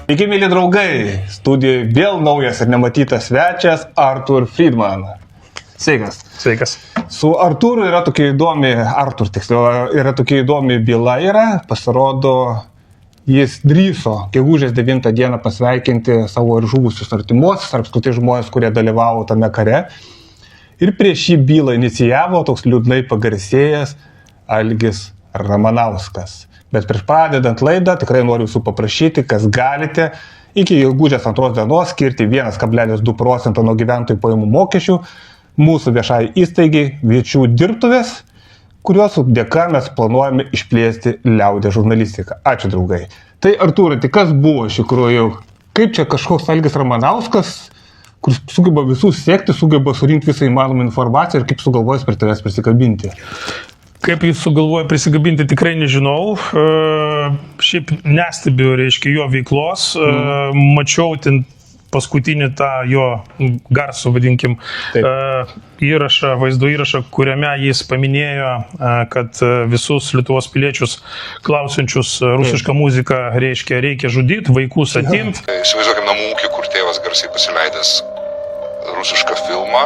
Sveiki, mėly draugai, studijoje vėl naujas ir nematytas svečias Artur Friedman. Sveikas. Sveikas. Su Arturu yra tokia įdomi, yra tokia įdomi byla, pasirodo, jis drįso gegužės 9 dieną pasveikinti savo ir žuvusius artimuosius, ar apskritai žmonės, kurie dalyvavo tame kare. Ir prieš šį bylą inicijavo toks liūdnai pagarsėjęs Algis Ramanauskas. Bet prieš pradedant laidą tikrai noriu jūsų paprašyti, kas galite iki gegužės 2 dienos skirti 1,2% nuo gyventojų pajamų mokesčių mūsų viešai įstaigai Viečių dirbtuvės, kurios dėka mes planuojame išplėsti liaudies žurnalistiką. Ačiū, draugai. Tai Artūrai, tai kas buvo iš tikrųjų? Kaip čia kažkoks Algis Ramanauskas, kuris sugeba visus sekti, sugeba surinkti visą įmanomą informaciją ir kaip sugalvojęs prie tavęs prisikabinti? Kaip jis sugalvoja prisikabinti, tikrai nežinau. Šiaip nestebiu, reiškia, jo veiklos. Mačiau ten paskutinį tą jo garsų, vadinkim, įrašą, vaizdo įrašą, kuriame jis paminėjo, kad visus Lietuvos piliečius klausiančius rusišką muziką, reiškia, reikia žudyti, vaikus atimti. Įsivaizduokim namų ūkį, kur tėvas garsiai pasileidęs rusišką filmą,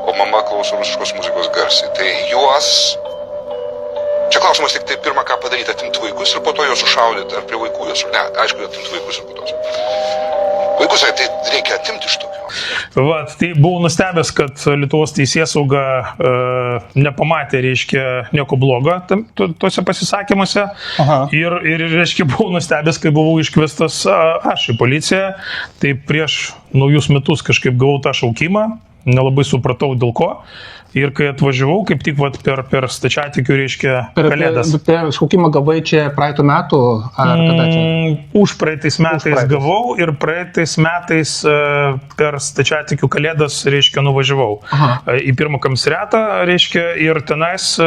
o mama klauso rusiškos muzikos garsiai. Tai juos... Čia klausimas tik tai pirmą ką padaryti, atimti vaikus ir po to juos sušaudyti, ar prie vaikų juos, ne, aišku, atimti vaikus ir po to. Vaikus, tai reikia atimti iš tokio. Vat, tai buvau nustebęs, kad Lietuvos teisėsauga nepamatė, reiškia, nieko blogo tuose pasisakymuose. Ir, reiškia, buvau nustebęs, kai buvau iškviestas aš į policiją. Tai prieš naujus metus kažkaip gavau tą šaukimą, nelabai supratau dėl ko. Ir kai atvažiavau, kaip tik vat, per stačiatikių, reiškia, kalėdas. Per šaukimą gavai čia praeitų metų, ar kada čia? Už praeitais metais gavau ir praeitais metais per stačiatikių kalėdas, reiškia, nuvažiavau į pirmą komisariatą, reiškia, ir tenais,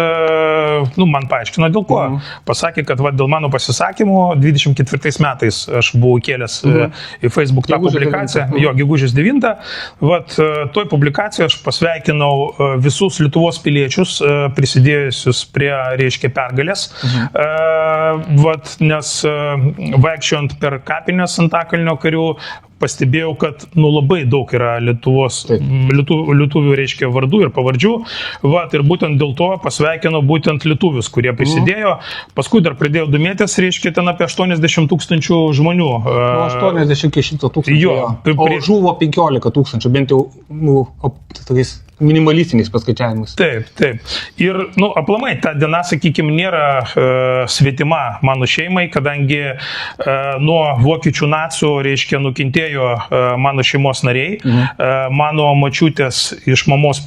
man paaiškino dėl ko. Pasakė, kad vat, dėl mano pasisakymų 24 metais aš buvau kėlęs į Facebook tą publikaciją, gegužės 9. Vat, toj publikacijoje aš pasveikinau visus Lietuvos piliečius prisidėjusius prie, reiškia, pergalės. Vat, nes vaikščiant per kapines Antakalnio karių, pastebėjau, kad labai daug yra lietuvių, reiškia, vardų ir pavardžių. Vat, ir būtent dėl to pasveikinau būtent lietuvius, kurie prisidėjo. Paskui dar pridėjau domėtis, reiškia, ten apie 80 000 žmonių. 80 000. O žuvo 15 000, bent jau tokiais minimalistiniais paskaičiavimus. Taip. Ir, aplamai, ta diena, sakykime, nėra svetima mano šeimai, kadangi nuo vokiečių nacių, reiškia, nukentėjo mano šeimos nariai. Mano močiutės iš mamos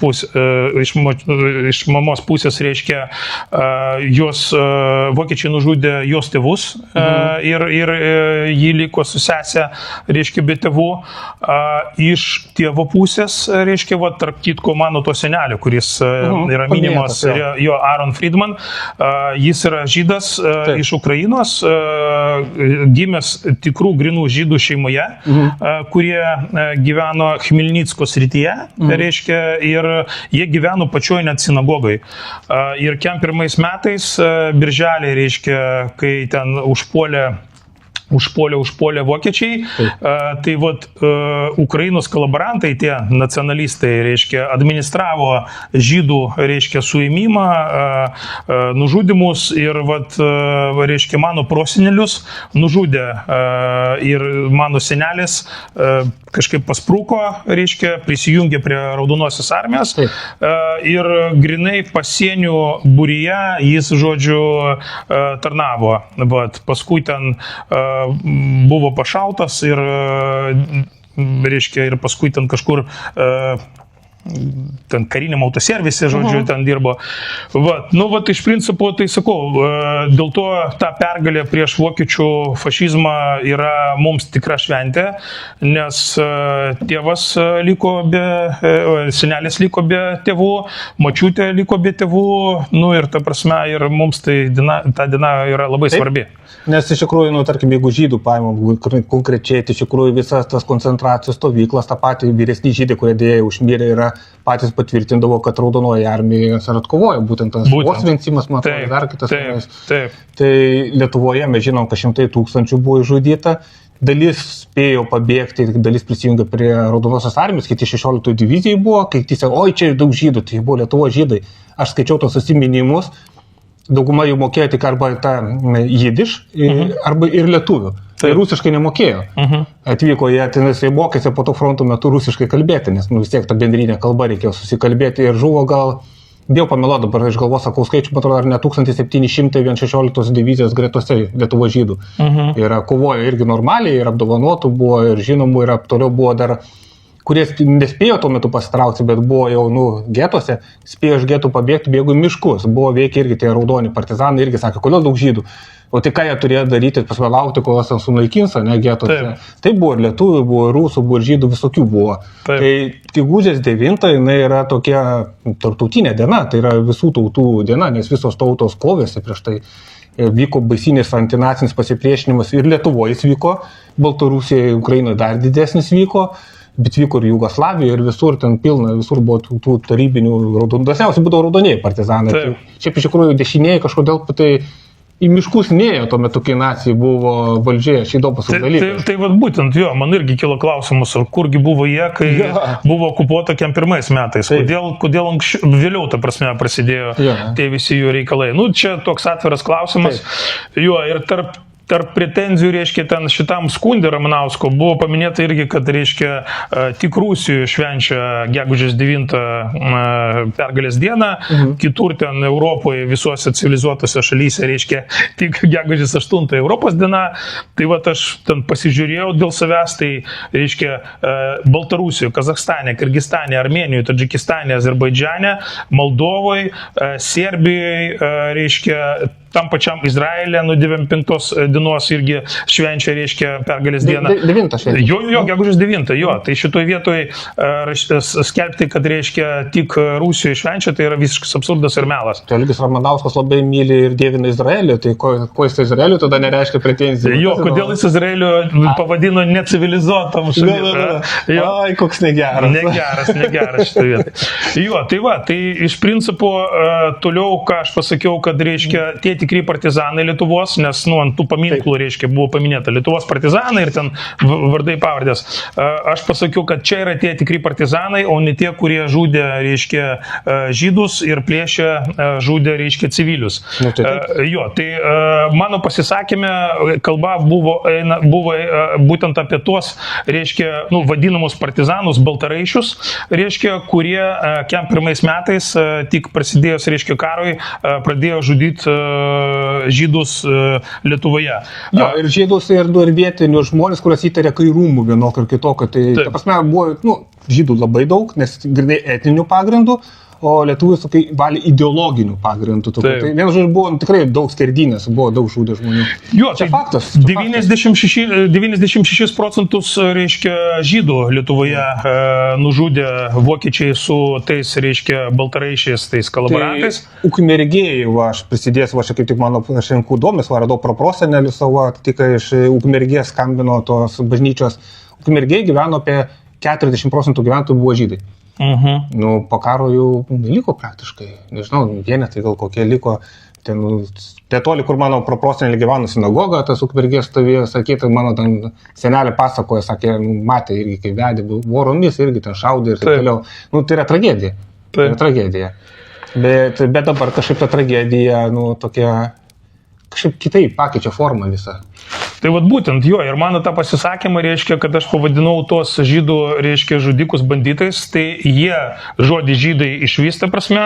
pusės, reiškia, jos vokiečiai nužudė jos tėvus ir jį liko su sesė, reiškia, be tėvų. Iš tėvo pusės, reiškia, tarp kitko mano to senelio, kuris yra minimas, jo Aron Friedman. Jis yra žydas iš Ukrainos, gimęs tikrų grinų žydų šeimoje, kurie gyveno Chmelnytsko srityje, reiškia, ir jie gyveno pačioje net sinagogai. Ir kem pirmais metais, birželį, reiškia, kai ten užpuolė vokiečiai, tai vat Ukrainos kolaborantai, tie nacionalistai, reiškia, administravo žydų, reiškia, suėmimą, nužudimus ir vat, reiškia, mano prosenelius nužudė ir mano senelis kažkaip paspruko, reiškia, prisijungė prie Raudonosios armijos ir grinai pasienio būryje jis, žodžiu, tarnavo. Vat, paskui ten buvo pašautas ir, reiškia, ir paskui ten kažkur ten kariniam autoservise, žodžiu, ten dirbo. Vat, iš principo, tai sakau, dėl to ta pergalė prieš vokiečių fašizmą yra mums tikra šventė, nes tėvas liko senelis liko be tėvų, močiutė liko be tėvų, ir ta prasme, ir mums ta diena yra labai svarbi. Nes iš tikrųjų, tarkim, jeigu žydų paimam konkrečiai, tai iš tikrųjų visas tas koncentracijos stovyklas, tą patį vyresnį žydai, kurie dėja užmirė, yra patys patvirtindavo, kad Raudonoji armija ir atkovojo būtent tas osvencimas, man atrodo, dar kitas. Taip. Tai Lietuvoje mes žinom, kad 100 000 buvo išžudyta, dalis spėjo pabėgti, dalis prisijungė prie Raudonosios armijos, kiti 16 divizijai buvo, kai kiti sako, oi, čia daug žydų, tai buvo Lietuvo žydai. Aš skaičiau tos atsiminimus, dauguma jų mokėjo tik arba tą jidiš, arba ir lietuvių. Tai rusiškai nemokėjo. Atvyko jie, jie mokėsi po to fronto metu rusiškai kalbėti, nes vis tiek tą bendrinę kalbą reikėjo susikalbėti ir žuvo gal, bijau pameluoti dabar iš galvos, sakau skaičių, man atrodo, ar ne 1716 divizijos gretose Lietuvo žydų. Ir kovojo irgi normaliai, ir apdovanotų buvo, ir žinomų, ir toliau buvo dar, kurie nespėjo tuo metu pasitraukti, bet buvo jau, getuose, spėjo iš getų pabėgti, bėgo į miškus. Buvo veikia irgi tie raudoni partizanai, irgi sakė, kodėl daug žydų. O tai ką jie turėjo daryti, pasvalaukti, kol jas sunaikins, ne getuose. Tai buvo ir lietuvių, buvo ir rusų, buvo ir žydų, visokių buvo. Tai gegužės 9 jinai yra tokia tarptautinė diena, tai yra visų tautų diena, nes visos tautos kovėsi prieš tai. Vyko baisinis antinacinis pasipriešinimas ir Lietuvoje jis vyko, Baltarusijoje, Ukrainoje dar didesnis vyko. Bet vyko ir Jugoslavijoje, ir visur ten pilna, visur buvo tų tarybinių raudonų. Dažniausiai būdavo raudoniai partizanai. Šiaip iš tikrųjų dešinieji kažkodėl tai į miškus nėjo tuo metu, kai nacijai buvo valdžioje, šį įdomus dalykas. Tai vat būtent jo, man irgi kilo klausimus, kurgi buvo jie, kai buvo okupuota 41 metais. Kodėl anksčiau, vėliau, ta prasme, prasidėjo tie visi jų reikalai. Čia toks atviras klausimas. Jo, ir tarp pretenzijų, reiškia, ten šitam skundė Ramanausko buvo paminėta irgi, kad, reiškia, tik Rusijoje švenčia gegužės 9 pergalės dieną, kitur ten Europoje, visuose civilizuotose šalyse, reiškia, tik gegužės 8 Europos diena. Tai va, aš ten pasižiūrėjau dėl savęs, tai, reiškia, Baltarusijoje, Kazachstane, Kirgistane, Armėnijoje, Tadžikistane, Azerbaidžane, Moldovoje, Serbijoje, reiškia, tam pačiam Izraelė nuo 95 dienos irgi švenčia, reiškia, pergalės dieną. 9 švenčia. Jo, gegužės 9, jo. Tai šitoje vietoje skelbti, kad, reiškia, tik Rusijoje švenčia, tai yra visiškas absurdas ir melas. Tai Algis Ramanauskas labai myli ir dievina Izraelį, tai ko jis Izraeliu tada nereiškia pretenzijų? Jo, kodėl jis Izraeliu pavadino necivilizuotam šalim? Ai, koks negeras. Negeras šitoje vietoje. Jo, tai va, tai iš principo toliau, ką aš pasakiau, kad, reiškia, tie tikri partizanai Lietuvos, nes, ant tų paminklų, reiškia, buvo paminėta Lietuvos partizanai ir ten vardai pavardės. Aš pasakiau, kad čia yra tie tikri partizanai, o ne tie, kurie žudė, reiškia, žydus ir plėšė, žudė, reiškia, civilius. Jo, tai mano pasisakymė kalba buvo būtent apie tuos, reiškia, vadinamus partizanus, baltaraišius, reiškia, kurie 41 metais, tik prasidėjus, reiškia, karui, pradėjo žudyti žydus Lietuvoje. Jo, ir žydus ir vietinius žmonės, kurias įtarė kairumų vienokio ir kitokio. Tai, ta prasme, buvo žydų labai daug, nes grynai etninių pagrindų, o lietuvius tokiai valė ideologinių pagrindų. Tai vienas žodžiu buvo tikrai daug skerdynės, buvo daug žudė žmonių. Jo, čia faktas. 96 procentus, reiškia, žydų Lietuvoje nužudė vokiečiai su tais, reiškia, baltaraišiais, tais kolaborantais. Tai Ukmergėje, aš prisidėjęs, aš kaip tik mano šiandien domis, radau prosenelį savo, tik iš Ukmergės skambino tos bažnyčios. Ukmergėje gyveno apie 40 procentų gyventojų buvo žydai. Po karo jau neliko praktiškai, nežinau, vienetai gal kokie liko, ten toli, kur mano proprosenelė gyveno sinagoga, tas Ukmergės stovėjo, sakyti, mano ten senelė pasakoja, sakė, matė irgi, kai vedė, voromis irgi ten šaudė ir taip toliau. Tai yra tragedija. Tai yra tragedija. Bet dabar kažkaip ta tragedija, tokia, kažkaip kitaip pakeičia formą visą. Tai vat būtent jo, ir mano tą pasisakymą reiškia, kad aš pavadinau tos žydų, reiškia, žudikus banditais, tai jie žodį žydai išvis, ta prasme,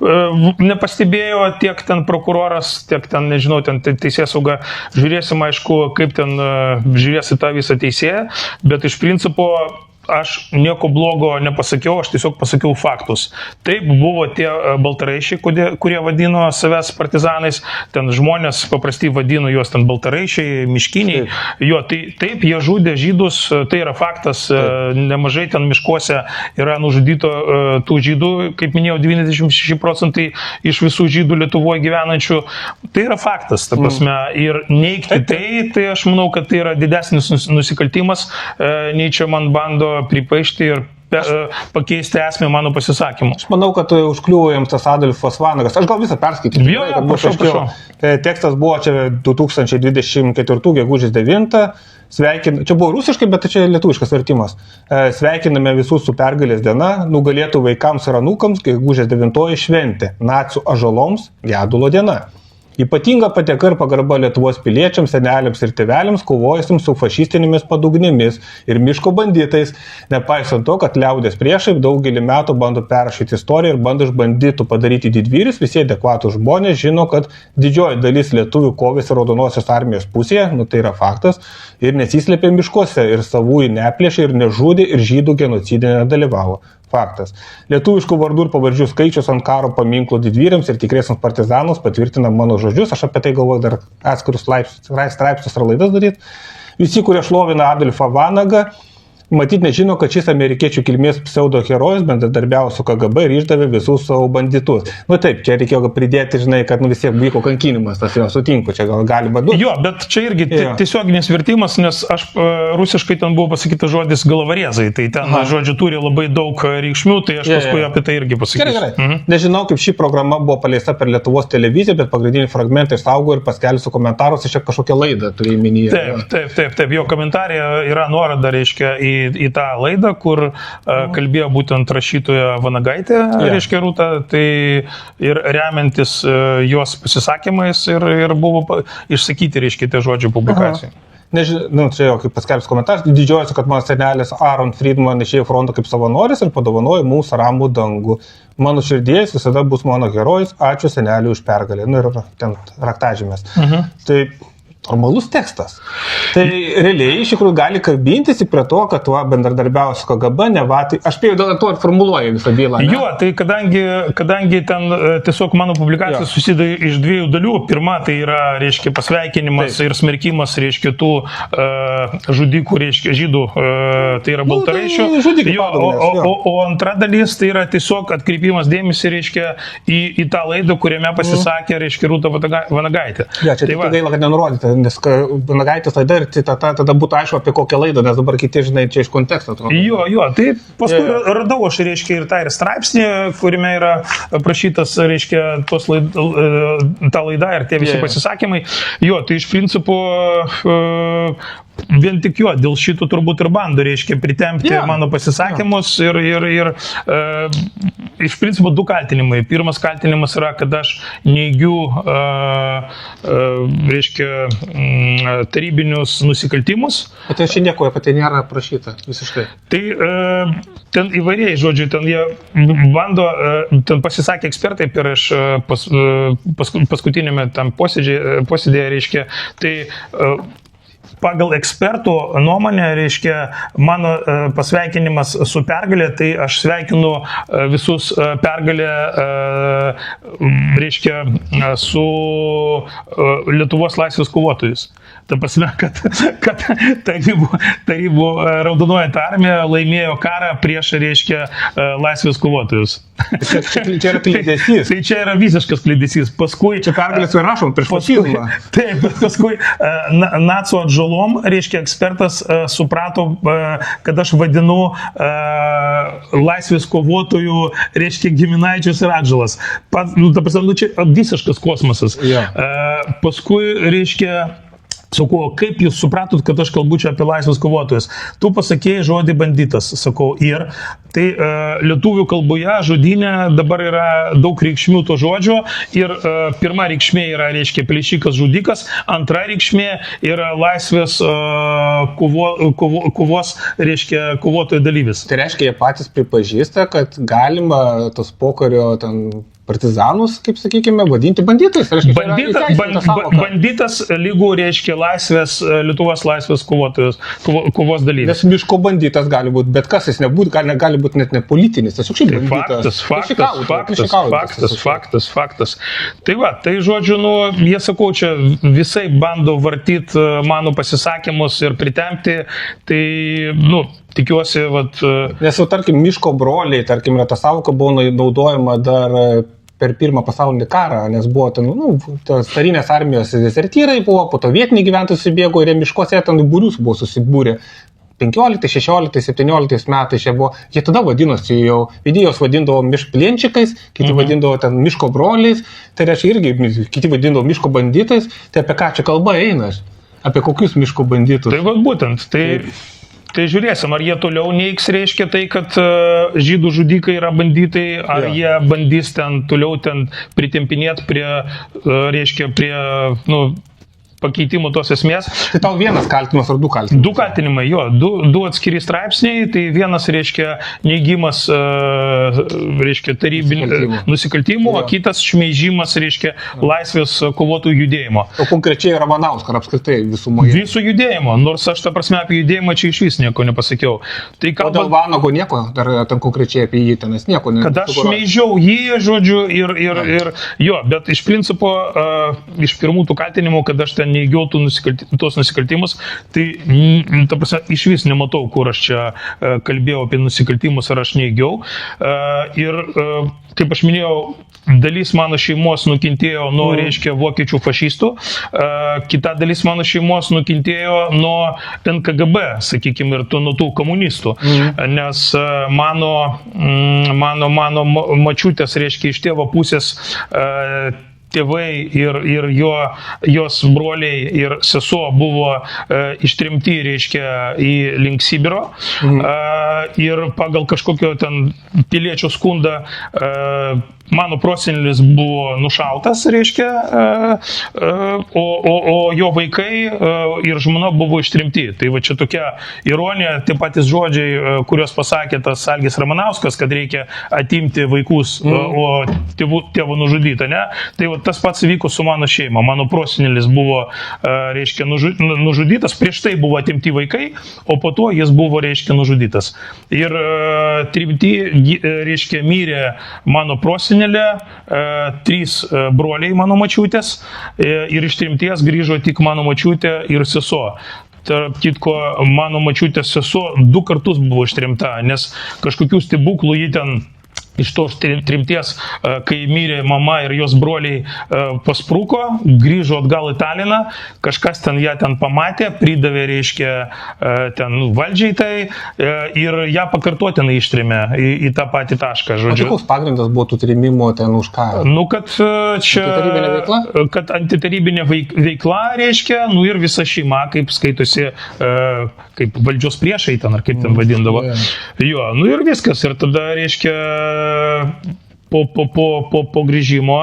nepastebėjo tiek ten prokuroras, tiek ten, nežinau, ten teisėsauga, žiūrėsim, aišku, kaip ten žiūrės į tą visą teisėją, bet iš principo aš nieko blogo nepasakiau, aš tiesiog pasakiau faktus. Taip buvo tie baltaraišiai, kurie vadino savęs partizanais, ten žmonės paprastai vadino juos ten baltaraišiai, miškiniai. Jo, tai taip, jie žudė žydus, tai yra faktas, nemažai ten miškuose yra nužudyto tų žydų, kaip minėjau, 96 procentai iš visų žydų Lietuvoje gyvenančių. Tai yra faktas, ta prasme, ir neigti tai aš manau, kad tai yra didesnis nusikaltimas, nei čia man bando pripaišti ir pakeisti esmę mano pasisakymų. Aš manau, kad užkliuvo jiems tas Adolfas Vanagas. Aš gal visą perskaitysiu. Jo, prašau. Tekstas buvo čia 2024 gegužės 9. Čia buvo rusiškai, bet čia lietuviškas vertimas. Sveikiname visus su pergalės diena, nugalėtų vaikams ir anūkams gegužės 9 šventė, nacių ąžuoloms gedulo diena. Ypatinga patieka ir pagarba Lietuvos piliečiams, seneliams ir tėveliams, kovojusiems su fašistinėmis padugnėmis ir miško banditais, nepaisant to, kad liaudės priešai daugelį metų bando perrašyti istoriją ir bando iš banditų padaryti didvyrius, visi adekvatų žmonės žino, kad didžioji dalis lietuvių kovėsi Raudonosios armijos pusėje, tai yra faktas, ir nesislėpė miškuose ir savųjų neplėšė ir nežudė ir žydų genocide nedalyvavo. Faktas. Lietuviškų vardų ir pavardžių skaičius ant karo paminklų didvyriams ir tikriesiams partizanams patvirtina mano žodžius. Aš apie tai galvoju dar atskirus straipsnius ar laidas daryti. Visi, kurie šlovina Adolfą Vanagą, matyt nežino, kad šis amerikiečių kilmės pseudo herojus bendradarbiavo su KGB ir išdavė visus savo banditus. Taip, čia reikėjo pridėti, žinai, kad vis tiek vyko kankinimas, tas jau sutinku, čia gal galima duoti. Jo, bet čia irgi tiesioginis vertimas, nes aš rusiškai ten buvo pasakytas žodis galavarėzai, tai ten žodžiu turi labai daug reikšmių, tai aš paskui apie tai irgi pasakysiu. Gerai. Nežinau, kaip ši programa buvo paleista per Lietuvos televiziją, bet pagrindinį fragmentą išsaugo ir paskelsiu komentarus, čia kažkokią laidą turiu minyje. Taip, jo komentarė yra nuoroda, reiškia, į tą laidą, kur kalbėjo būtent rašytoja Vanagaitė, reiškia Rūta, tai ir remiantis jos pasisakymais ir buvo išsakyti, reiškia, tie žodžiai publikacijai. Nežinau, čia jau kaip paskelbs komentaras, didžiuojuosi, kad mano senelis Aaron Friedman išėjo frontą kaip savanoris ir padovanojo mums ramų dangų. Mano širdės visada bus mano herojus, ačiū seneliui už pergalę. Ir ten raktažymės. Tai normalus tekstas. Tai realiai iš tikrųjų gali kabintis prie to, kad tuo bendradarbiavo su KGB, nevatai. Aš spėjau dėl to ir formuluoju visą bylą. Jo, tai kadangi ten tiesiog mano publikacija susideda iš dviejų dalių. Pirma, tai yra, reiškia, pasveikinimas ir smerkimas, reiškia, tų žudikų, reiškia, žydų, tai yra baltaraiščių. O antra dalis, tai yra tiesiog atkreipimas dėmesį, reiškia, į tą laidą, kuriame pasisakė, reiškia, Rūta Vanagaitė. Ja, čia tai gaila, kad nenurodyta. Nes Vanagaitės laida ir citata, tada būtų aišku apie kokią laidą, nes dabar kiti, žinai, čia iš konteksto. Jo, tai paskui radau aš, reiškia, ir tą ir straipsnį, kuriame yra aprašytas, reiškia, ta laida ir tie visi pasisakymai. Jo, tai iš principo vien tik jo, dėl šito turbūt ir bando, reiškia, pritempti mano pasisakymus ir iš principo du kaltinimai. Pirmas kaltinimas yra, kad aš neigiu, reiškia, tarybinius nusikaltimus. Bet čia nieko apie tai nėra aprašyta visiškai. Tai ten įvairiai, žodžiu, ten jie bando, ten pasisakė ekspertai prieš paskutinėme tam posėdėje, reiškia, tai pagal ekspertų nuomonę, reiškia, mano pasveikinimas su pergalė, tai aš sveikinu visus pergalę, reiškia, su Lietuvos laisvės kovotojus. Ta prasme, kad tarybų raudonoji armija laimėjo karą prieš, reiškia, laisvės kovotojus. Čia yra klydesys. Tai čia yra visiškas klydesys. Paskui čia pergalės ir rašom prieš fašizmą. Taip, paskui nacių atžalom, reiškia, ekspertas suprato, kad aš vadinu laisvės kovotojų, reiškia, giminaičius ir atžalas. Ta prasme, čia visiškas kosmosas. Paskui, reiškia, sakau, kaip jūs supratot, kad aš kalbu čia apie laisvės kovotojus? Tu pasakėjai žodį banditas, sakau, ir tai lietuvių kalboje žodynė dabar yra daug reikšmių to žodžio ir pirma reikšmė yra, reiškia, plėšikas žudikas, antra reikšmė yra laisvės kovos, reiškia, kovotojų dalyvis. Tai reiškia, jie patys pripažįsta, kad galima tos pokario ten partizanus, kaip sakykime, vadinti banditais. Banditas lygų, reiškia, Lietuvos laisvės kovos dalyvis. Nes miško banditas gali būti, bet kas jis gali būti net ne politinis. Tiesiog šiaip banditas. Faktas. Tai va, tai žodžiu, jie, sakau, čia visai bando vartyti mano pasisakymus ir pritempti, tai, tikiuosi, Nes jau, tarkim, miško broliai, tarkim, ta savoka buvo naudojama dar per Pirmą pasaulinį karą, nes buvo ten, carinės armijos dezertyrai buvo, po to vietiniai gyventojai susibėgo ir miškuose ten būrius buvo susibūrę. 15, 16, 17 metais čia buvo, jie tada vadinosi jau, idėjos vadindavo miškplienčikais, kiti vadindavo ten miško broliais, tai reiškia irgi, kiti vadindavo miško banditais, tai apie ką čia kalba eina, apie kokius miško banditus. Tai va būtent, tai žiūrėsim, ar jie toliau neiks, reiškia tai, kad žydų žudikai yra banditai, ar jie bandys ten toliau ten pritempinėti prie, reiškia, prie, pakeitimų tos esmės. Tai tau vienas kaltinimas ar du kaltinimas? Du kaltinimai, jo, du atskiri straipsniai, tai vienas reiškia neigimas, reiškia nusikaltimų, o kitas šmeižimas, reiškia laisvės kovotojų judėjimo. O konkrečiai Ramanausko ar apskritai visumoje? Visų judėjimo, nors aš ta prasme apie judėjimą čia iš vis nieko nepasakiau. Tai o dėl Vanago nieko, dar ten konkrečiai apie jį tenas nieko ne. Kad aš šmeižiau jį, žodžiu, ir jo, bet iš principo, iš pirmų tų kaltinimų, kad aš ten neigiau tos nusikaltimus, tai, ta prasme, iš vis nematau, kur aš čia kalbėjau apie nusikaltimus, ar aš neigiau. Ir, kaip aš minėjau, dalis mano šeimos nukentėjo nuo, reiškia, vokiečių fašistų, kita dalis mano šeimos nukentėjo nuo NKGB, sakykime, ir nuo tų komunistų. Nes mano mačiutės, reiškia, iš tėvo pusės tėvai ir jos broliai ir sesuo buvo ištremti, reiškia, į link Sibiro. Ir pagal kažkokio ten piliečio skundą mano prosenelis buvo nušautas, reiškia, o jo vaikai ir žmona buvo ištremti. Tai va čia tokia ironija, tie patys žodžiai, kuriuos pasakė tas Algis Ramanauskas, kad reikia atimti vaikus, o tėvų nužudyti, ne? Tai va tas pats vyko su mano šeima. Mano prosenelis buvo, reiškia, nužudytas, prieš tai buvo atimti vaikai, o po to jis buvo, reiškia, nužudytas. Ir tremti, reiškia, mirė mano prosenelis, 3 broliai mano mačiutės ir iš tremties grįžo tik mano mačiutė ir sesuo. Tarp kitko, mano mačiutės sesuo 2 kartus buvo ištremta, nes kažkokių stebuklų jį ten iš tos tremties, kai mirė mama ir jos broliai paspruko, grįžo atgal į Taliną, kažkas ten ją ten pamatė, pridavė, reiškia, ten valdžiai tai ir ją pakartotinai ištrėmė į tą patį tašką. O koks pagrindas buvo tų trėmimų ten už ką? Kad čia... Antitarybinė veikla? Kad antitarybinė veikla, reiškia, ir visa šeima, kaip skaitosi, kaip valdžios priešai ten, ar kaip ten vadindavo. Jo, ir viskas. Ir tada, reiškia, po grįžimo,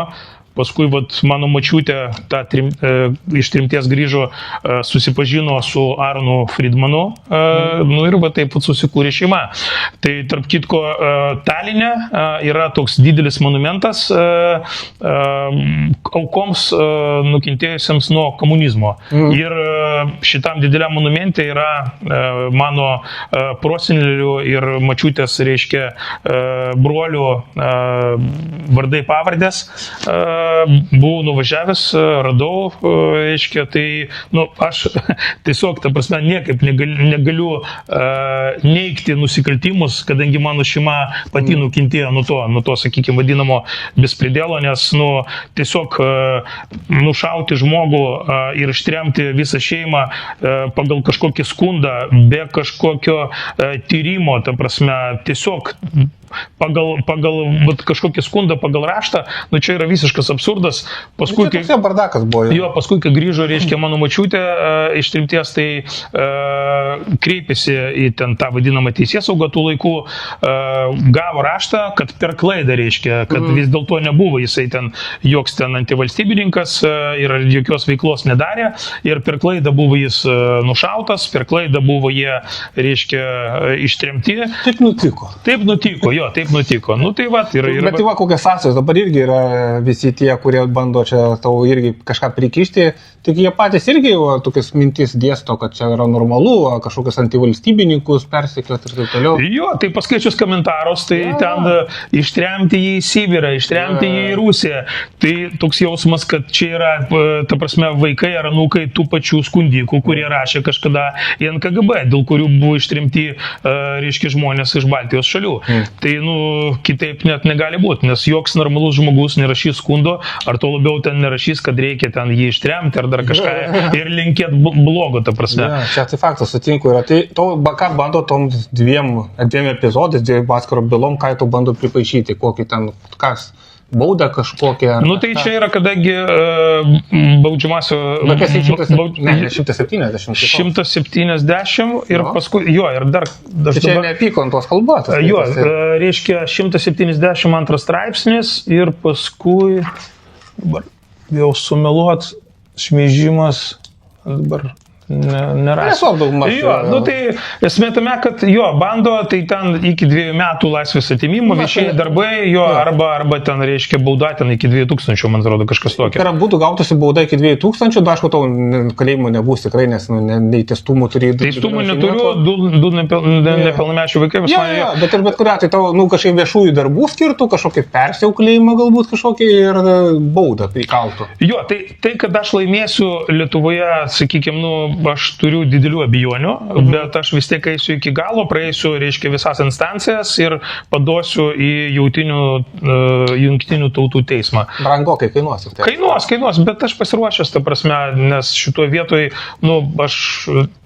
paskui mano mačiutė iš tremties grįžo, susipažino su Arnu Friedmanu, ir taip susikūrė šeima. Tai tarp kitko, Taline yra toks didelis monumentas aukoms nukentėjusiems nuo komunizmo. Ir šitam dideliam monumente yra mano prosenelių ir mačiutės, reiškia, brolių vardai pavardės. Buvau nuvažiavęs, radau, reiškia, tai, aš tiesiog, ta prasme, niekaip negaliu neigti nusikaltimus, kadangi mano šeima pati nukentėjo nuo to, sakykime, vadinamo bespridėlo, nes, tiesiog nušauti žmogų ir ištremti visą šeimą pagal kažkokį skundą, be kažkokio tyrimo, ta prasme, tiesiog pagal kažkokį skundą, pagal raštą, čia yra visiškas absurdas. Paskui, čia toks bardakas buvo. Jo, paskui, kai grįžo, reiškia, mano mačiutė iš tremties, tai kreipėsi į ten tą vadinamą teisėsaugą tų laikų, gavo raštą, kad per klaidą, reiškia, kad vis dėlto nebuvo jisai ten joks ten antivalstybininkas ir jokios veiklos nedarė, ir per klaidą buvo jis nušautas, per klaidą buvo jie, reiškia, ištremti. Taip nutiko. Taip nutiko, jo, taip nutiko. Tai va, bet tai va, kokias sąsajos dabar irgi yra visi tie, kurie bando čia tau irgi kažką prikišti, tik jie patys irgi tokias mintis dėsto, kad čia yra normalu, kažkokius antivalstybininkus persekioti ir taip toliau. Jo, tai paskaičius komentarus, tai ten ištremti jį į Sibirą, ištremti jį į Rusiją. Tai toks jausmas, kad čia yra, ta prasme, vaikai ar anūkai tų pačių skundikų, kurie rašė kažkada į NKGB, dėl kurių buvo ištremti, reiškia, žmonės iš Baltijos šalių. Tai, kitaip net negali būti, nes joks normalus žmogus nerašys skundo, ar to labiau ten nerašys, kad reikia ten jį ištremti ar dar kažką ir linkėti blogo, ta prasme. Ja, čia tai faktas, sutinku. Tai to, ką bando tom dviem epizodais, dviem atskiro bylom, ką tu bando pripaišyti, kokį ten, kas, baudą kažkokią. Tai čia yra, kadangi baudžiamasio... Bet kas 170. 170 ir paskui, ir dar... Tai čia neapykantos kalba. Reiškia 172 straipsnis ir paskui, dabar jau sumeluot, šmeižimas, dabar... Nerasiu. Tai esmė tame, kad bando, tai ten iki 2 metų laisvės atimimo, viešieji darbai, arba ten reiškia bauda ten iki 2000, man atrodo, kažkas tokio. Tai būtų gautusi bauda iki 2000, da, aišku, tau kalėjimo nebus tikrai, nes nei testumų turi. Testumų neturiu, 2 nepilnamečių vaikai visai. Bet ir bet kuriuo atveju tau kažkaip viešųjų darbų skirtų, kažkokį persiauklėjimą galbūt kažkokį ir baudą prikaltų. Tai kad aš laimėsiu Lietuvoje, sakykime, aš turiu didelių abejonių, bet aš vis tiek eisiu iki galo, praeisiu, reiškia, visas instancijas ir paduosiu į jungtinių tautų teismą. Brangokai kainuos. Kainuos, bet aš pasiruošęs, ta prasme, nes šituo vietoj, aš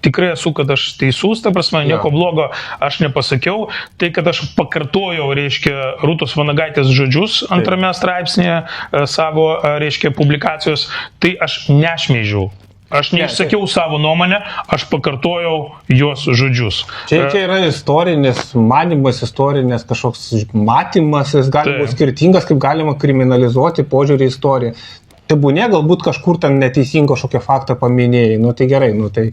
tikrai esu, kad aš teisus, ta prasme, nieko blogo aš nepasakiau. Tai, kad aš pakartojau, reiškia, Rūtos Vanagaitės žodžius antrame straipsnėje savo, reiškia, publikacijos, tai aš nešmeižiau. Aš neišsakiau savo nuomonę, aš pakartojau jos žodžius. Čia yra istorinis manimas, istorinis kažkoks matymas, jis gali būti skirtingas, kaip galima kriminalizuoti požiūrį į istoriją. Tai būnė, galbūt kažkur ten neteisingo kažkokio faktą paminėjai, tai gerai, tai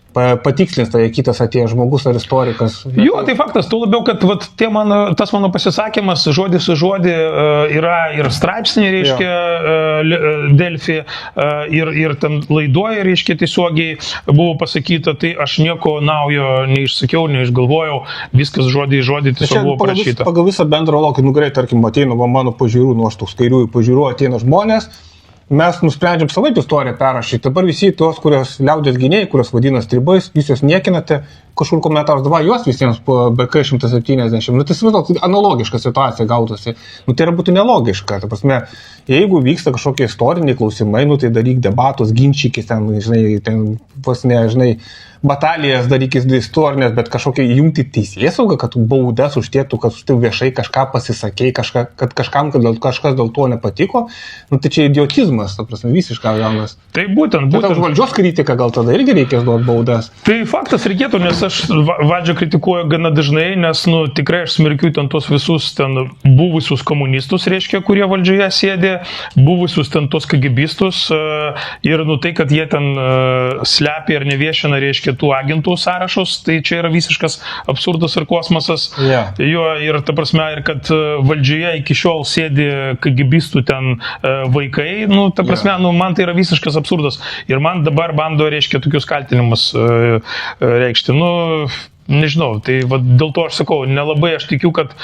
patikslins, tai kitas atėjęs žmogus ar istorikas. Tai faktas, tu labiau, kad tas mano pasisakymas žodis į žodį yra ir straipsniai, reiškia, Delfi, ir ten laidoje, reiškia, tiesiogiai buvo pasakyta, tai aš nieko naujo neišsakiau, neišgalvojau, viskas žodį į žodį tiesiog buvo parašyta. Pagal visą bendrą logiką, gerai, tarkim, ateina mano pažiūrų, aš toks kairiųjų pažiūrų, ateina žmonės, mes nusprendžiam savaip istoriją perrašyti. Dabar visi tos, kurios liaudės gynėjai, kurios vadina stribais, jūs jos niekinate, kažkur komentarus, davai juos visiems po BK 170. Tai analogiška situacija gautųsi. Tai būtų nelogiška. Ta prasme, jeigu vyksta kažkokie istoriniai klausimai, tai daryk debatus, ginčykis ten, batalijas darykis istorinės, bet kažkokia įjungti teisėsaugą, kad baudas užtėtų, kad tu viešai kažką pasisakei, kad kažkam, kad kažkas dėl to nepatiko, tai čia idiotizmas, ta prasme, visiškai gaunas. Tai būtent. Tai už valdžios kritiką gal tada irgi reikės duoti baudas. Tai faktas reikėtų, nes aš valdžią kritikuoju gana dažnai, nes tikrai aš smerkiu ten tos visus ten buvusius komunistus, reiškia, kurie valdžioje sėdė, buvusius ten tos KGBistus ir tai, kad jie ten slepia ir neviešina, reiškia, tų agentų sąrašus, tai čia yra visiškas absurdas ir kosmosas. Ir ta prasme, ir kad valdžioje iki šiol sėdi KGBistų ten vaikai, ta prasme, man tai yra visiškas absurdas. Ir man dabar bando, reiškia, tokius kaltinimus reikšti. Nežinau, tai dėl to aš sakau, nelabai aš tikiu, kad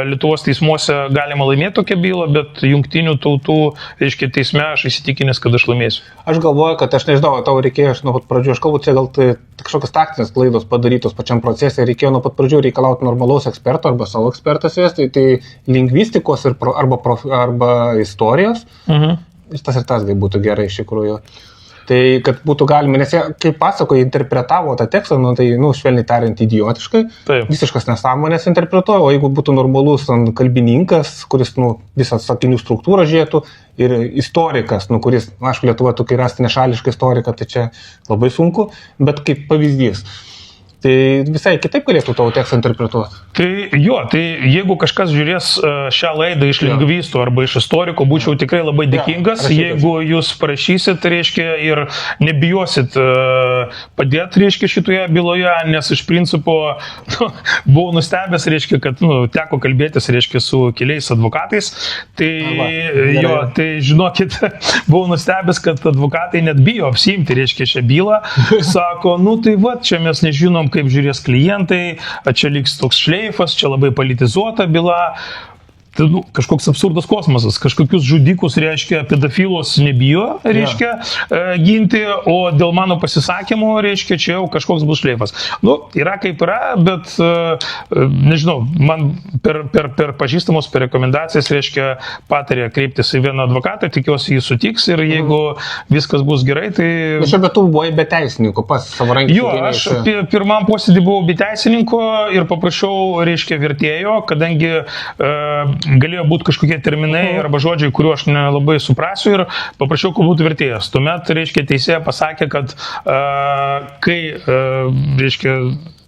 Lietuvos teismuose galima laimėti tokią bylą, bet jungtinių tautų, reiškia, teisme aš įsitikinęs, kad aš laimėsiu. Aš galvoju, kad aš nežinau, tau reikėjo, nuo pat pradžių, aš kalbu, čia gal tai kažkokios taktinės klaidos padarytos pačiam procese, reikėjo nuo pat pradžių reikalauti normalaus eksperto arba savo ekspertas vesti, tai lingvistikos arba istorijos. Tas ir tas būtų gerai iš tikrųjų. Tai, kad būtų galima, nes jie, kaip pasako, interpretavo tą tekstą, tai, švelniai tariant, idiotiškai, visiškas nesąmonės interpretuoja, o jeigu būtų normalus kalbininkas, kuris, visą sakinių struktūrą žiūrėtų, ir istorikas, kuris, aišku, Lietuvoje tokia rasti nešališką istoriką, tai čia labai sunku, bet kaip pavyzdys. Tai visai kitaip galėtų tavo tekstą interpretuoti. Tai jeigu kažkas žiūrės šią laidą iš lingvistų arba iš istoriko, būčiau tikrai labai dėkingas, jeigu jūs parašysit, reiškia, ir nebijosit padėti, reiškia, šitoje byloje, nes iš principo buvau nustebęs, reiškia, kad teko kalbėtis, reiškia, su keliais advokatais. Tai žinokit, buvau nustebęs, kad advokatai net bijo apsiimti, reiškia, šią bylą. Sako, tai čia mes nežinom, kaip žiūrės klientai, čia liks toks šleifas, čia labai politizuota byla. Tai, kažkoks absurdas kosmosas, kažkokius žudikus, reiškia, pedofilus nebijo, reiškia, ginti, o dėl mano pasisakymų, reiškia, čia jau kažkoks bus šleifas. Yra kaip yra, bet, nežinau, man per pažįstamus, per rekomendacijas, reiškia, patarė kreiptis į vieną advokatą, tikiuosi jį sutiks ir jeigu viskas bus gerai, tai... Šiuo metu buvai be teisininko, pas savarankiškai. Jo, aš pirmam posėdį buvau be teisininko ir paprašiau, reiškia, vertėjo, kadangi galėjo būti kažkokie terminai arba žodžiai, kuriuo aš nelabai suprasiu ir paprašiau, kad būtų vertėjas. Tuomet, reiškia, teisėja pasakė, kad kai, reiškia,